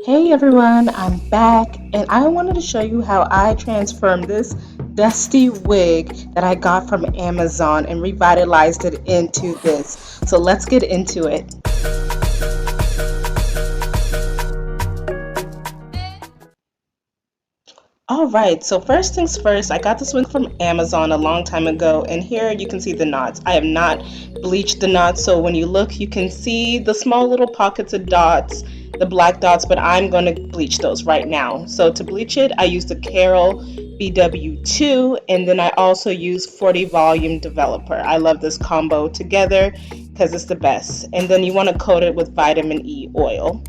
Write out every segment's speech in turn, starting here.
Hey everyone, I'm back and I wanted to show you how I transformed this dusty wig that I got from Amazon and revitalized it into this. So let's get into it. All right, so first things first, I got this wig from Amazon a long time ago, and here you can see the knots. I have not bleached the knots, so when you look, you can see the small little pockets of dots, the black dots, but I'm going to bleach those right now. So to bleach it, I used the Carol BW2, and then I also use 40 volume developer. I love this combo together because it's the best. And then you want to coat it with vitamin E oil.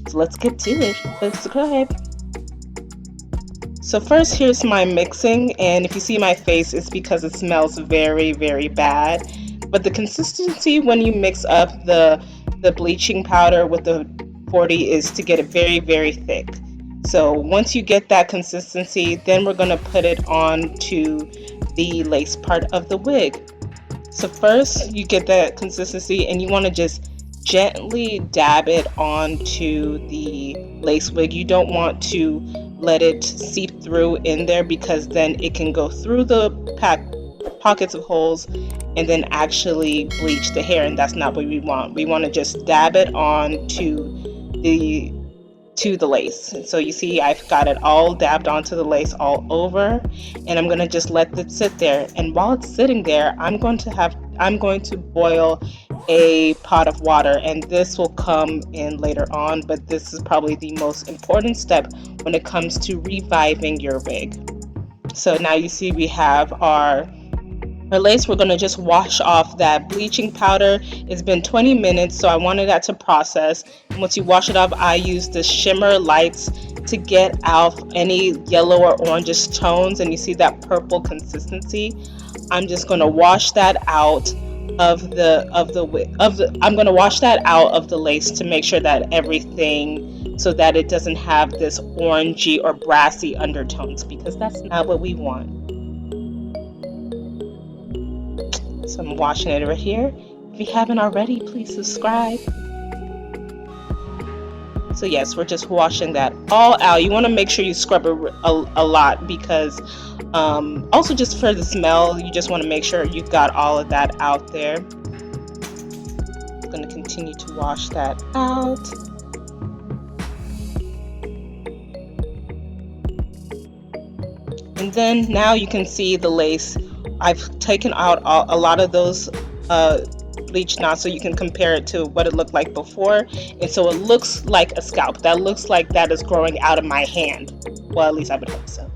So let's get to it. Let's go ahead. So first, here's my mixing, and if you see my face, it's because it smells very, very bad. But the consistency when you mix up the bleaching powder with the 40 is to get it very, very thick. So once you get that consistency, then we're gonna put it on to the lace part of the wig. So first, you get that consistency, and you want to just gently dab it onto the lace wig. You don't want to let it seep through in there because then it can go through the pockets of holes and then actually bleach the hair, and that's not what we want. We want to just dab it on the lace. So you see I've got it all dabbed onto the lace all over, and I'm going to just let it sit there. And while it's sitting there, I'm going to boil a pot of water, and this will come in later on, but this is probably the most important step when it comes to reviving your wig. So now you see we have our lace. We're going to just wash off that bleaching powder. It's been 20 minutes, so I wanted that to process. And once you wash it off, I use the shimmer lights to get out any yellow or orangish tones, and you see that purple consistency. I'm just going to wash that out I'm going to wash that out of the lace to make sure that everything, so that it doesn't have this orangey or brassy undertones, because that's not what we want. So I'm washing it over here. If you haven't already, please subscribe. So yes, we're just washing that all out. You want to make sure you scrub it a lot because also just for the smell, you just want to make sure you've got all of that out there. I'm going to continue to wash that out. And then now you can see the lace. I've taken out a lot of those bleach knots so you can compare it to what it looked like before, and so it looks like a scalp. That looks like that is growing out of my hand. Well, at least I would hope so.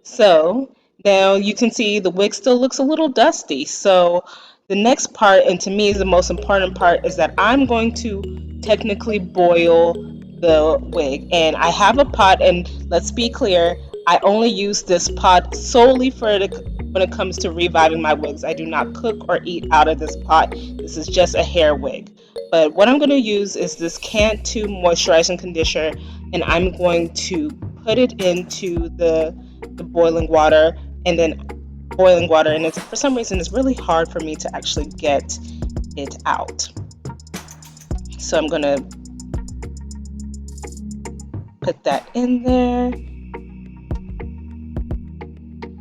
So now you can see the wig still looks a little dusty. So the next part, and to me is the most important part, is that I'm going to technically boil the wig. And I have a pot, and let's be clear, I only use this pot solely when it comes to reviving my wigs. I do not cook or eat out of this pot. This is just a hair wig. But what I'm going to use is this Cantu moisturizing conditioner, and I'm going to put it into the boiling water, and it's, for some reason it's really hard for me to actually get it out. So I'm going to put that in there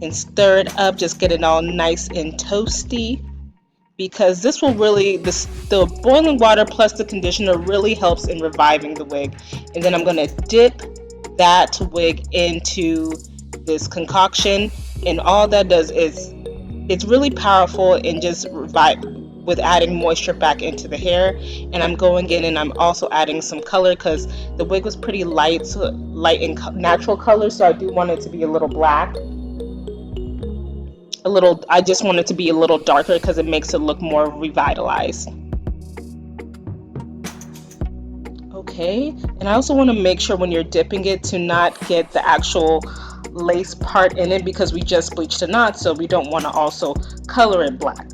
and stir it up. Just get it all nice and toasty, because this will really, the boiling water plus the conditioner really helps in reviving the wig. And then I'm going to dip that wig into this concoction, and all that does is it's really powerful in just with adding moisture back into the hair. And I'm going in and I'm also adding some color because the wig was pretty light in natural color, so I do want it to be a little black. I just want it to be a little darker because it makes it look more revitalized. Okay, and I also want to make sure when you're dipping it to not get the actual lace part in it, because we just bleached the knot, so we don't want to also color it black.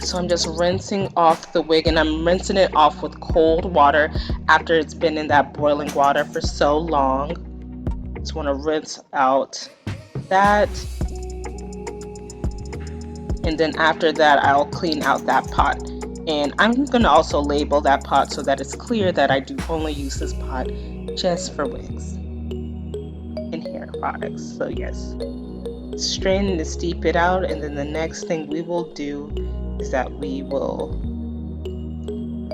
So I'm just rinsing off the wig, and I'm rinsing it off with cold water after it's been in that boiling water for so long. Just want to rinse out that. And then after that, I'll clean out that pot. And I'm going to also label that pot so that it's clear that I do only use this pot just for wigs and hair products. So yes, strain and steep it out, and then the next thing we will do is that we will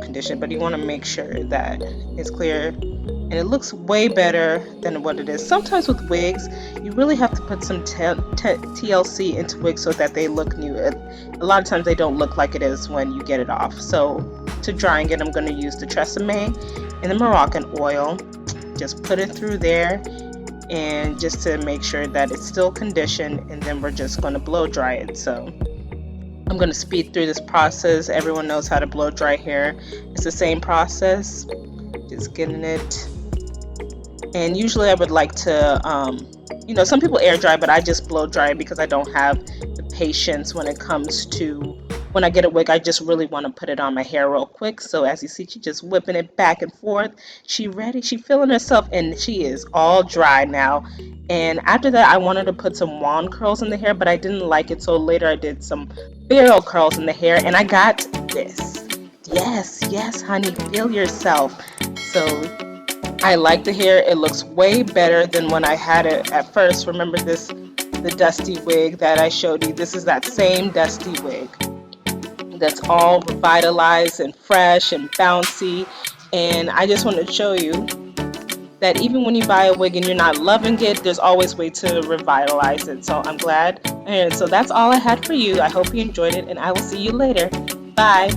condition, but you want to make sure that it's clear and it looks way better than what it is. Sometimes with wigs, you really have to put some TLC into wigs so that they look new. A lot of times they don't look like it is when you get it off. So to drying it, I'm going to use the Tresemme and the Moroccan oil. Just put it through there, and just to make sure that it's still conditioned, and then we're just going to blow dry it. So I'm going to speed through this process. Everyone knows how to blow dry hair. It's the same process, just getting it. And usually I would like to, some people air dry, but I just blow dry because I don't have the patience when it comes to, when I get a wig, I just really want to put it on my hair real quick. So as you see, she's just whipping it back and forth. She ready, she feeling herself, and she is all dry now. And after that, I wanted to put some wand curls in the hair, but I didn't like it. So later I did some barrel curls in the hair, and I got this. Yes, honey, feel yourself. So I like the hair. It looks way better than when I had it at first. Remember the dusty wig that I showed you? This is that same dusty wig that's all revitalized and fresh and bouncy. And I just wanted to show you that even when you buy a wig and you're not loving it, there's always a way to revitalize it. So I'm glad. And so that's all I had for you. I hope you enjoyed it, and I will see you later. Bye.